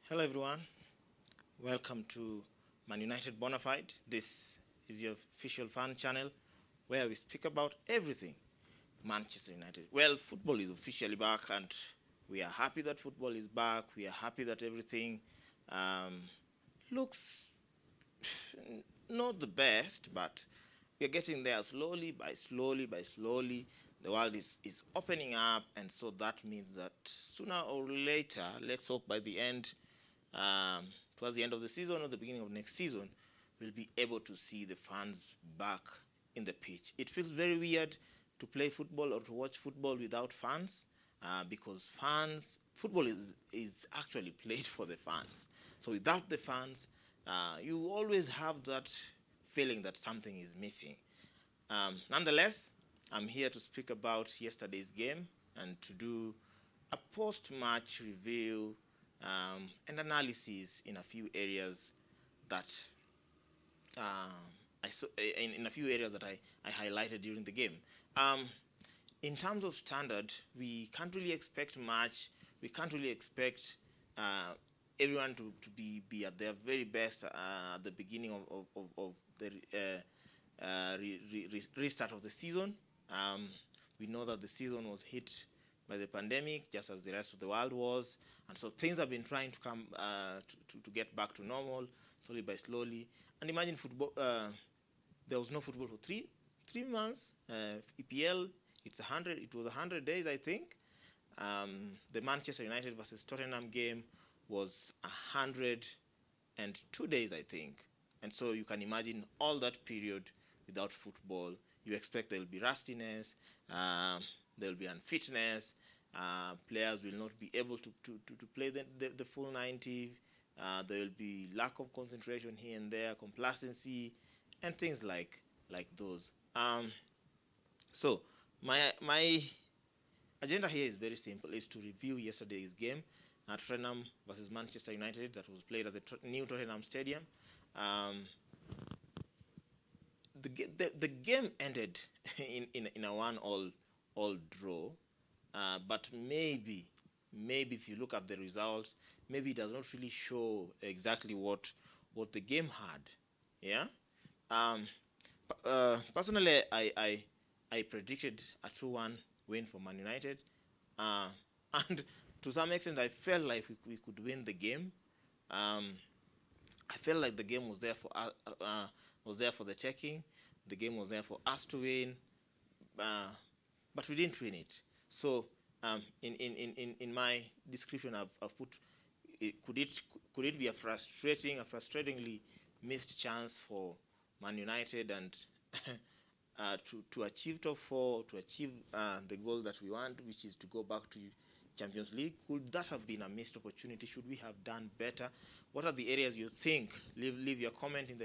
Hello everyone, welcome to ManUnited Bonafide. This is your official fan channel where we speak about everything Manchester United. Well, football is officially back and we are happy that football is back. We are happy that everything looks not the best, but we are getting there slowly by slowly. The world is opening up, and so that means that sooner or later, let's hope by the end, towards the end of the season or the beginning of next season, we'll be able to see the fans back in the pitch. It feels very weird to play football or to watch football without fans, because football is actually played for the fans. So without the fans, you always have that feeling that something is missing. Nonetheless, I'm here to speak about yesterday's game and to do a post-match review and analysis in a few areas that in a few areas that I highlighted during the game. In terms of standard, we can't really expect much. We can't really expect everyone to be at their very best at the beginning of the restart of the season. We know that the season was hit by the pandemic, just as the rest of the world was, and so things have been trying to come to get back to normal, slowly by slowly. And imagine football. There was no football for three months. EPL, it was 100 days, I think. The Manchester United versus Totenham game was 102 days, I think. And so you can imagine all that period without football. You expect there will be rustiness, there will be unfitness, players will not be able to play the full 90, there will be lack of concentration here and there, complacency, and things like those. So my agenda here is very simple. It's to review yesterday's game at Totenham versus Manchester United that was played at the new Totenham Stadium. The game ended in a 1-all draw, but maybe if you look at the results, maybe it does not really show exactly what the game had. Yeah. Personally, I predicted a 2-1 win for Man United, and to some extent, I felt like we could win the game. I felt like the game was there for the checking. The game was there for us to win, but we didn't win it. So in my description, I've put could it be a frustratingly missed chance for Man United and to achieve top four, to achieve the goal that we want, which is to go back to Champions League? Could that have been a missed opportunity? Should we have done better? What are the areas you think? Leave your comment in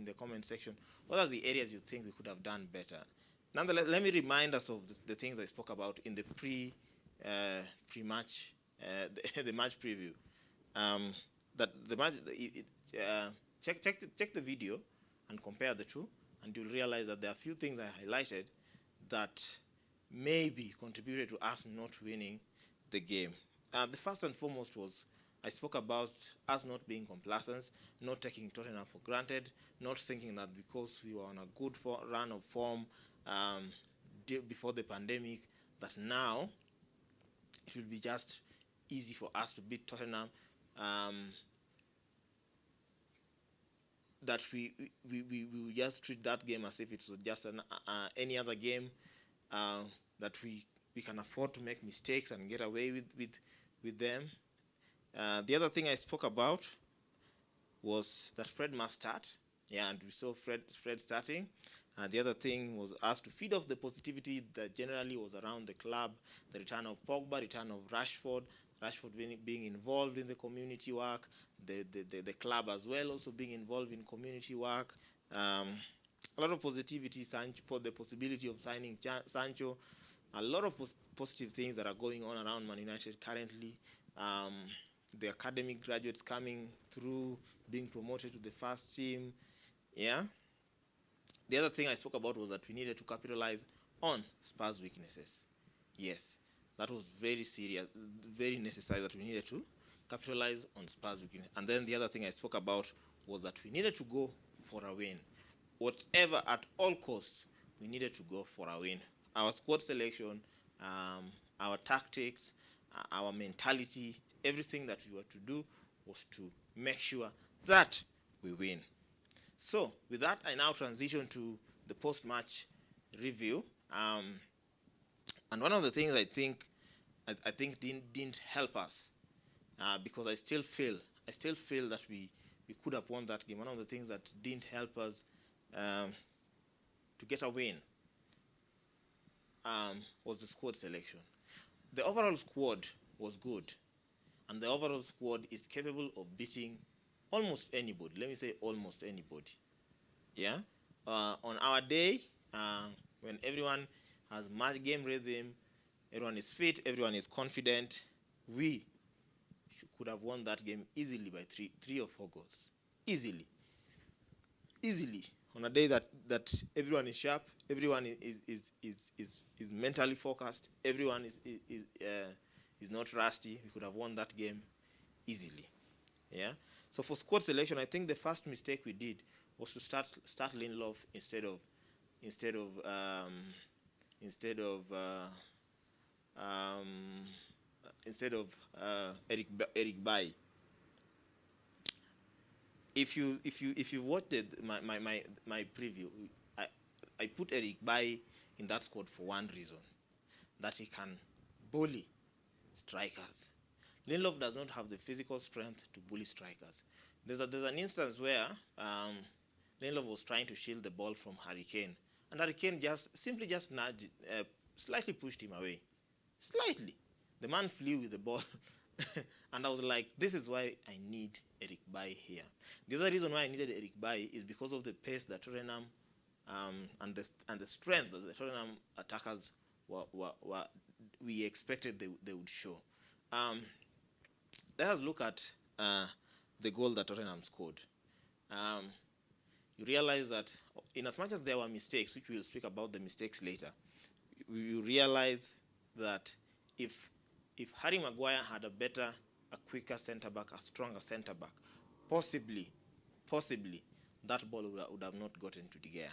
the comment section. What are the areas you think we could have done better? Nonetheless, let me remind us of the things I spoke about in the pre-match, the match preview. That the match, check the video and compare the two, and you'll realize that there are a few things I highlighted that maybe contributed to us not winning the game. The first and foremost was I spoke about us not being complacent, not taking Tottenham for granted, not thinking that because we were on a good run of form before the pandemic, that now it will be just easy for us to beat Tottenham. That we just treat that game as if it was just any other game, that we can afford to make mistakes and get away with them. The other thing I spoke about was that Fred must start. Yeah, and we saw Fred starting. The other thing was us to feed off the positivity that generally was around the club, the return of Pogba, return of Rashford being involved in the community work, the club as well also being involved in community work. A lot of positivity, the possibility of signing Sancho, a lot of positive things that are going on around Man United currently. The academic graduates coming through, being promoted to the first team. Yeah. The other thing I spoke about was that we needed to capitalize on Spurs' weaknesses. Yes, that was very serious, very necessary that we needed to capitalize on Spurs' weakness. And then the other thing I spoke about was that we needed to go for a win. Whatever, at all costs, we needed to go for a win. Our squad selection, our tactics, our mentality, everything that we were to do was to make sure that we win. So with that, I now transition to the post-match review. And one of the things I think didn't help us, because I still feel that we could have won that game. One of the things that didn't help us to get a win was the squad selection. The overall squad was good, and the overall squad is capable of beating almost anybody. Let me say almost anybody. Yeah. On our day, when everyone has match game rhythm, everyone is fit, everyone is confident, we could have won that game easily by three or four goals. Easily. On a day that everyone is sharp, everyone is mentally focused, everyone is not rusty, we could have won that game easily. Yeah. So for squad selection, I think the first mistake we did was to start Lindelof instead of Eric Bailly. If you watched my preview, I put Eric Bailly in that squad for one reason, that he can bully strikers. Lindelof does not have the physical strength to bully strikers. There's an instance where Lindelof was trying to shield the ball from Harry Kane, and Harry Kane simply nudged, slightly pushed him away. Slightly. The man flew with the ball. And I was like, this is why I need Eric Bailly here. The other reason why I needed Eric Bailly is because of the pace that Totenham and the strength that the Totenham attackers we expected they would show. Let us look at the goal that Tottenham scored. You realize that in as much as there were mistakes, which we will speak about the mistakes later, you realize that if Harry Maguire had a quicker centre-back, a stronger centre-back, possibly, that ball would have not gotten to De Gea.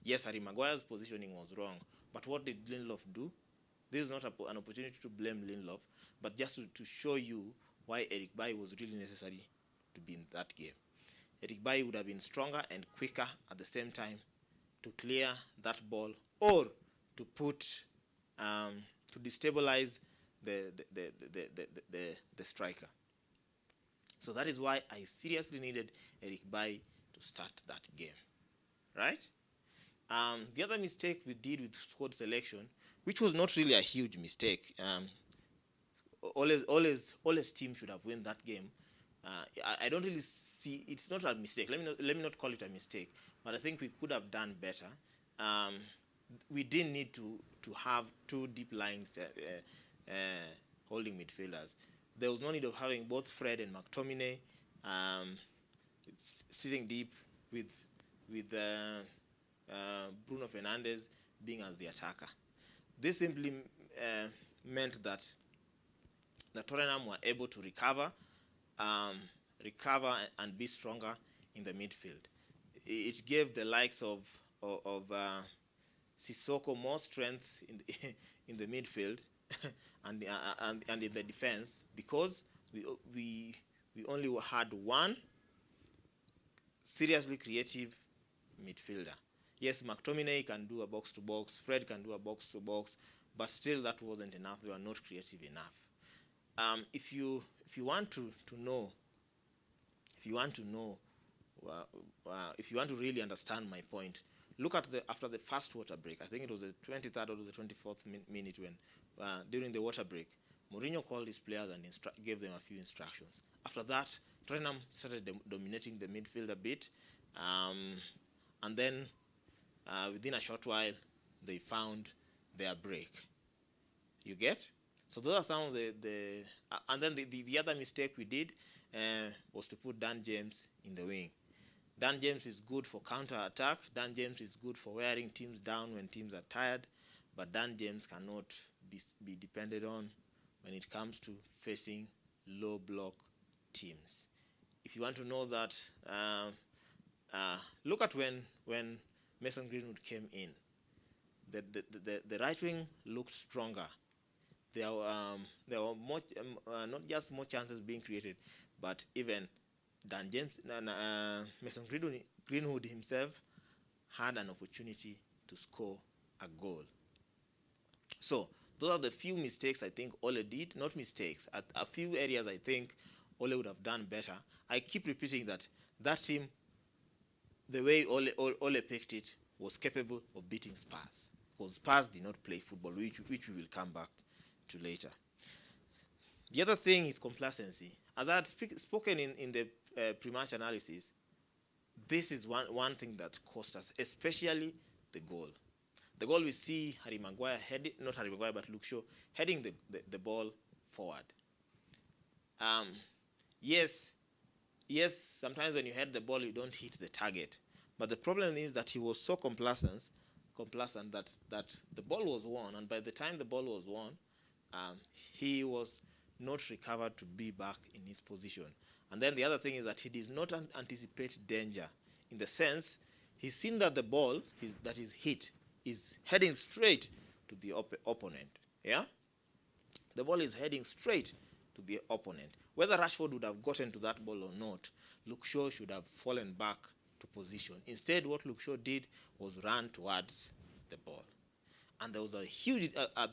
Yes, Harry Maguire's positioning was wrong, but what did Lindelof do? This is not an opportunity to blame Lindelof, but just to show you why Eric Bailly was really necessary to be in that game. Eric Bailly would have been stronger and quicker at the same time to clear that ball, or to put to destabilize the striker. So that is why I seriously needed Eric Bailly to start that game, right? The other mistake we did with squad selection, which was not really a huge mistake, always team should have won that game. I don't really see, it's not a mistake. Let me not call it a mistake, but I think we could have done better. We didn't need to have two deep lines holding midfielders. There was no need of having both Fred and McTominay sitting deep with Bruno Fernandes being as the attacker. This simply meant that the Tottenham were able to recover and be stronger in the midfield. It gave the likes of Sissoko more strength in the midfield and in the defense, because we only had one seriously creative midfielder. Yes, McTominay can do a box to box, Fred can do a box to box, but still that wasn't enough. They were not creative enough. If you want to really understand my point, look at after the first water break. I think it was the 23rd or the 24th minute when during the water break, Mourinho called his players and gave them a few instructions. After that, Tottenham started dominating the midfield a bit, and then within a short while, they found their break. You get? So those are some of the and then the other mistake we did was to put Dan James in the wing. Dan James is good for counter-attack. Dan James is good for wearing teams down when teams are tired, but Dan James cannot be depended on when it comes to facing low block teams. If you want to know that, look at when Mason Greenwood came in. The right wing looked stronger. There were more, not just more chances being created, but even Dan James, Mason Greenwood himself had an opportunity to score a goal. So those are the few mistakes I think Ole did. Not mistakes, at a few areas I think Ole would have done better. I keep repeating that team, the way Ole picked it, was capable of beating Spurs, because Spurs did not play football, which we will come back to later. The other thing is complacency. As I had spoken in the pre-match analysis, this is one thing that cost us, especially the goal. The goal, we see Harry Maguire not Harry Maguire, but Luke Shaw heading the ball forward. Yes, sometimes when you head the ball, you don't hit the target. But the problem is that he was so complacent that the ball was won, and by the time the ball was won, he was not recovered to be back in his position. And then the other thing is that he did not anticipate danger, in the sense he's seen that the ball that is hit is heading straight to the opponent. Yeah, the ball is heading straight to the opponent. Whether Rashford would have gotten to that ball or not, Luke Shaw should have fallen back to position. Instead, what Luke Shaw did was run towards the ball, and there was a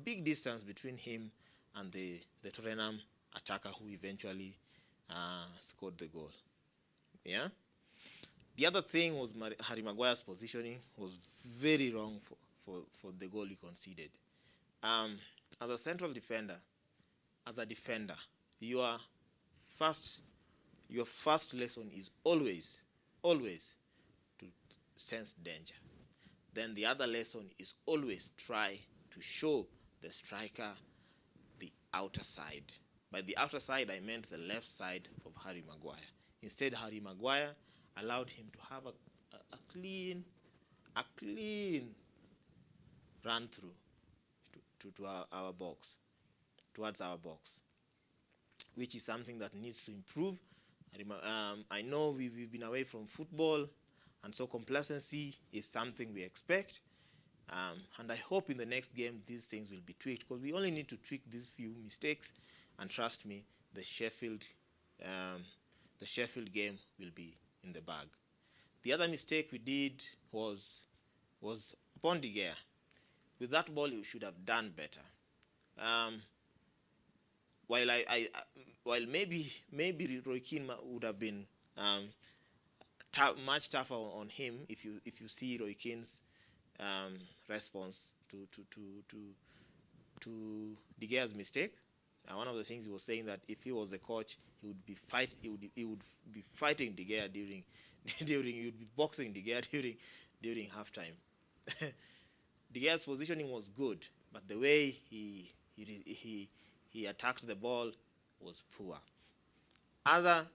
big distance between him and the Totenham attacker who eventually scored the goal. Yeah. The other thing was Harry Maguire's positioning was very wrong for the goal he conceded. As a central defender, as a defender, your first lesson is always to sense danger. Then the other lesson is always try to show the striker the outer side. By the outer side, I meant the left side of Harry Maguire. Instead, Harry Maguire allowed him to have a clean run through to our box, towards our box, which is something that needs to improve. I know we've been away from football, and so complacency is something we expect. And I hope in the next game these things will be tweaked, because we only need to tweak these few mistakes, and trust me, the Sheffield game will be in the bag. The other mistake we did was upon De Gea. With that ball, you should have done better. While maybe Roy Keane would have been much tougher on him if you see Roy Keane's response to De Gea's mistake. One of the things he was saying, that if he was the coach, he would be fighting De Gea he would be boxing De Gea during halftime. De Gea's positioning was good, but the way he attacked the ball was poor. As a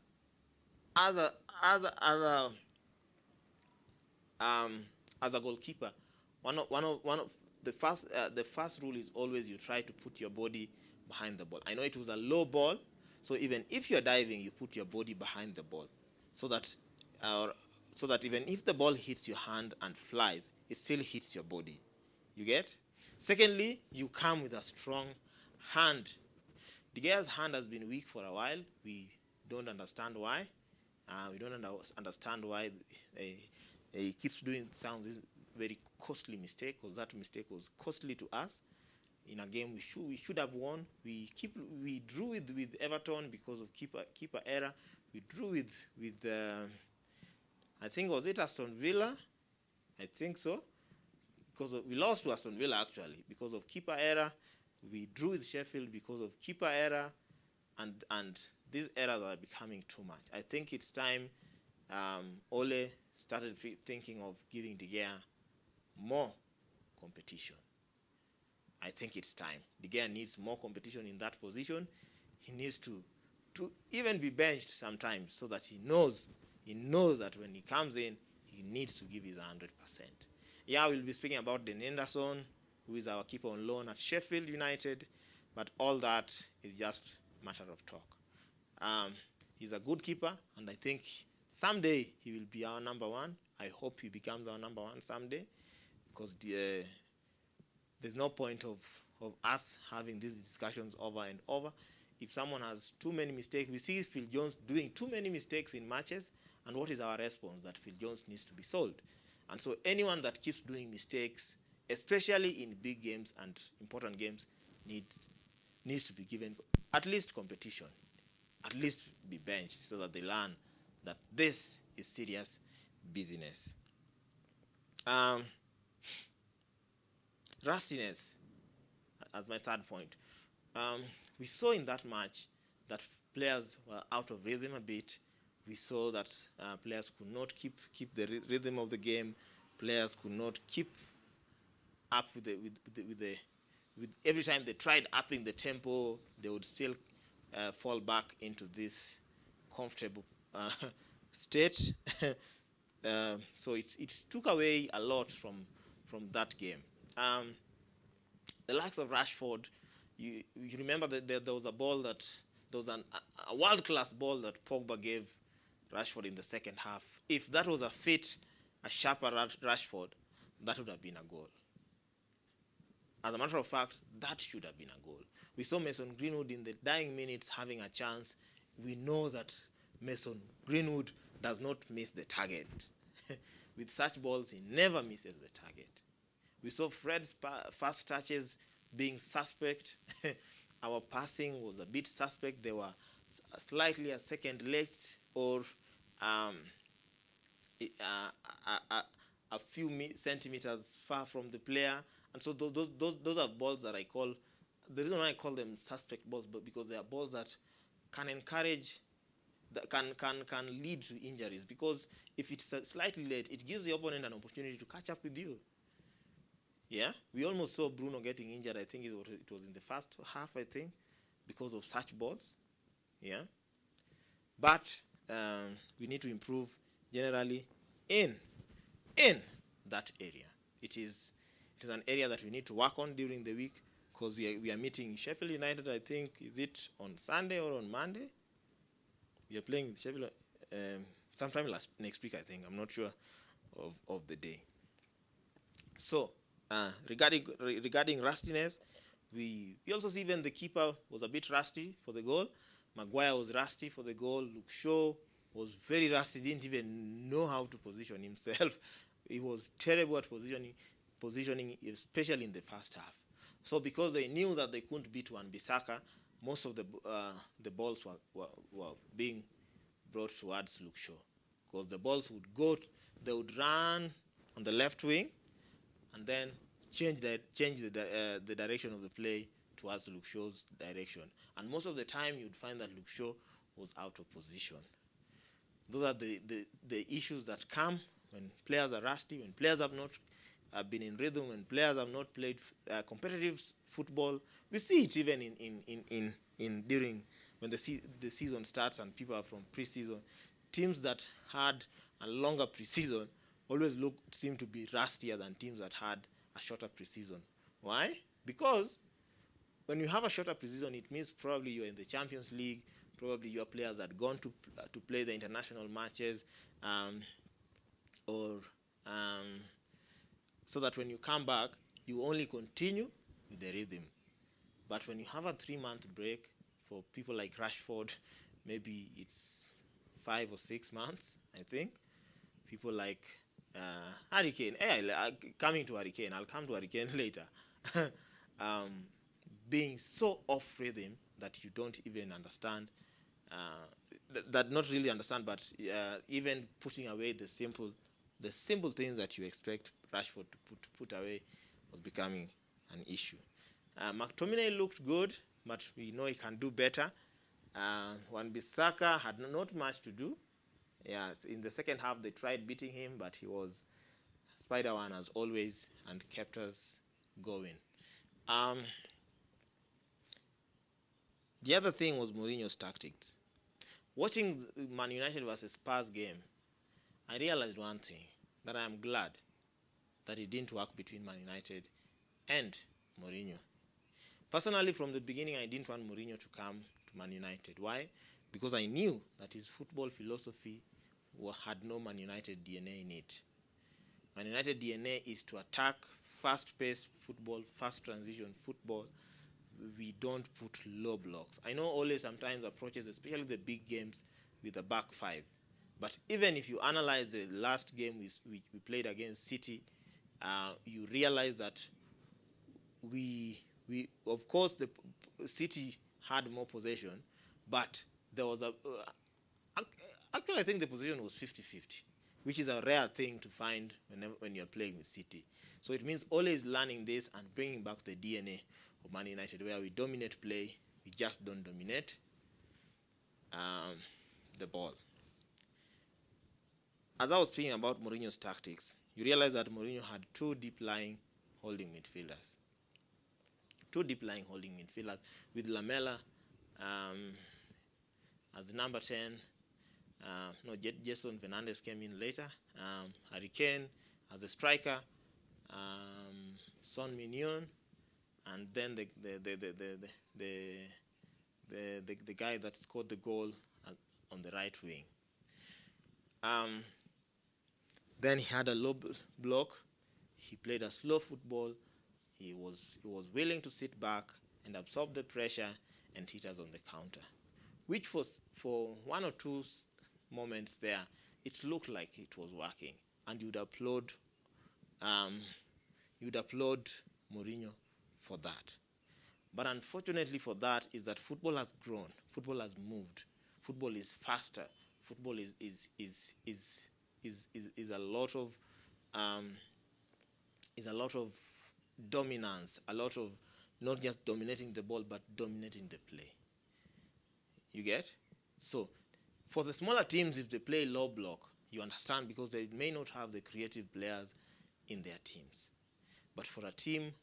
goalkeeper, one of the first rule is always you try to put your body behind the ball. I know it was a low ball, so even if you're diving, you put your body behind the ball, so that even if the ball hits your hand and flies, it still hits your body. You get? Secondly, you come with a strong hand. De Gea's hand has been weak for a while. We don't understand why. We don't understand why he keeps doing this very costly mistake, because that mistake was costly to us. In a game we should have won. We drew with Everton because of keeper error. We drew with I think, was it Aston Villa? I think so. We lost to Aston Villa actually because of keeper error. We drew with Sheffield because of keeper error, and these errors are becoming too much. I think it's time Ole started thinking of giving De Gea more competition. I think it's time. De Gea needs more competition in that position. He needs to even be benched sometimes, so that he knows that when he comes in, he needs to give his 100%. Yeah, we'll be speaking about Den Henderson, who is our keeper on loan at Sheffield United, but all that is just matter of talk. He's a good keeper, and I think someday he will be our number one. I hope he becomes our number one someday, because there's no point of us having these discussions over and over. If someone has too many mistakes, we see Phil Jones doing too many mistakes in matches, and what is our response? That Phil Jones needs to be sold. And so anyone that keeps doing mistakes, especially in big games and important games, needs to be given at least competition, at least be benched, so that they learn that this is serious business. Rustiness, as my third point. We saw in that match that players were out of rhythm a bit. We saw that players could not keep the rhythm of the game. Players could not keep up with every time they tried upping the tempo, they would still fall back into this comfortable state. So it took away a lot from that game. The likes of Rashford, you remember that there was a ball that there was a world-class ball that Pogba gave Rashford in the second half. If that was a sharper Rashford, that would have been a goal. As a matter of fact, that should have been a goal. We saw Mason Greenwood in the dying minutes having a chance. We know that Mason Greenwood does not miss the target. With such balls, he never misses the target. We saw Fred's fast touches being suspect. Our passing was a bit suspect. They were slightly a second late, or a few centimeters far from the player. And so those are balls that I call, the reason why I call them suspect balls, but because they are balls that can encourage, that can lead to injuries. Because if it's slightly late, it gives the opponent an opportunity to catch up with you. Yeah, we almost saw Bruno getting injured. I think it was in the first half, I think, because of such balls. Yeah, but we need to improve generally in that area. It is an area that we need to work on during the week, because we are meeting Sheffield United. I think, is it on Sunday or on Monday? We are playing with Sheffield sometime next week, I think. I'm not sure of the day. So regarding rustiness, we also see even the keeper was a bit rusty for the goal. Maguire was rusty for the goal. Luke Shaw was very rusty, didn't even know how to position himself. He was terrible at positioning, especially in the first half. So because they knew that they couldn't beat Wan-Bissaka, most of the balls were being brought towards Luke Shaw, because the balls would go, they would run on the left wing, and then change the direction of the play towards Luke Shaw's direction. And most of the time, you'd find that Luke Shaw was out of position. Those are the issues that come when players are rusty, when players have not been in rhythm, when players have not played competitive football. We see it even in during when the season starts and people are from pre-season. Teams that had a longer pre-season always seem to be rustier than teams that had a shorter pre-season. Why? Because when you have a shorter pre-season, it means probably you're in the Champions League, probably your players had gone to play the international matches, so that when you come back, you only continue with the rhythm. But when you have a 3-month break, for people like Rashford, maybe it's 5 or 6 months, I think. People like Hurricane, coming to Hurricane, I'll come to Hurricane later. Being so off rhythm that you don't even understand, that not really understand, but even putting away the simple things that you expect Rashford to put away was becoming an issue. McTominay looked good, but we know he can do better. Wan-Bissaka had not much to do. Yeah, in the second half they tried beating him, but he was Spider-Man as always and kept us going. The other thing was Mourinho's tactics. Watching Man United versus Spurs game, I realized one thing, that I am glad that it didn't work between Man United and Mourinho. Personally, from the beginning, I didn't want Mourinho to come to Man United. Why? because I knew that his football philosophy had no Man United DNA in it. Man United DNA is to attack, fast-paced football, fast transition football. We don't put low blocks. I know Ole sometimes approaches, especially the big games, with a back five. But even if you analyze the last game we played against City, you realize that we of course the City had more possession, but there was actually I think the possession was 50-50, which is a rare thing to find when you're playing with City. So it means Ole is learning this and bringing back the DNA of Man United, where we dominate play, we just don't dominate the ball. As I was speaking about Mourinho's tactics, you realize that Mourinho had two deep-lying holding midfielders. With Lamela as number 10. Jason Fernandez came in later. Harry Kane as a striker. Son Mignon, and then the guy that scored the goal on the right wing. Then he had a low block. He played a slow football. He was willing to sit back and absorb the pressure and hit us on the counter, which was, for one or two moments there, it looked like it was working, and you'd applaud Mourinho for that. But unfortunately for that is that football has grown, football has moved, football is faster, football is a lot of dominance, a lot of not just dominating the ball but dominating the play. You get? So for the smaller teams, if they play low block, you understand, because they may not have the creative players in their teams. But for a team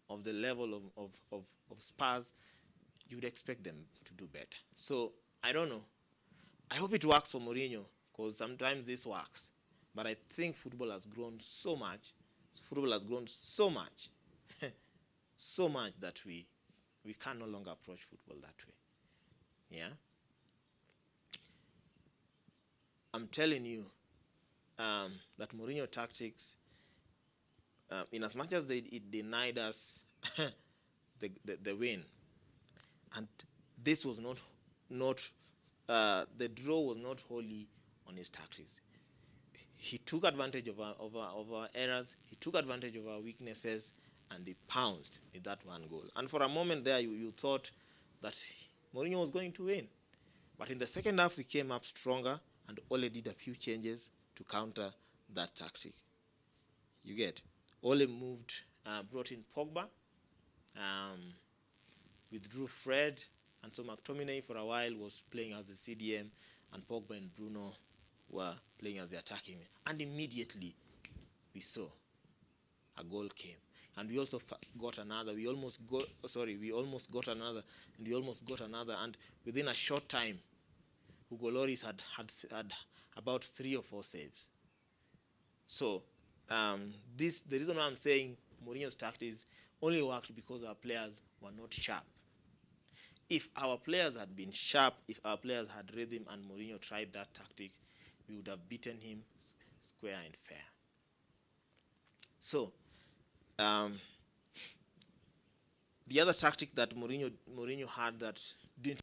of the level of Spurs, you would expect them to do better. So I don't know. I hope it works for Mourinho, because sometimes this works. But I think football has grown so much. So much that we can no longer approach football that way. Yeah. I'm telling you that Mourinho tactics, in as much as it denied us the win, and this was not the draw was not wholly on his tactics. He took advantage of our errors. He took advantage of our weaknesses, and he pounced with that one goal. And for a moment there, you thought that Mourinho was going to win. But in the second half, we came up stronger, and Ole did a few changes to counter that tactic. You get? Ole brought in Pogba, withdrew Fred, and so McTominay for a while was playing as the CDM, and Pogba and Bruno were playing as the attacking men. And immediately we saw a goal came. And we also got another. We almost got another, and we almost got another. And within a short time, Hugo Lloris had about 3 or 4 saves. So the reason why I'm saying Mourinho's tactics only worked because our players were not sharp. If our players had been sharp, if our players had rhythm, and Mourinho tried that tactic, we would have beaten him square and fair. So the other tactic that Mourinho had that didn't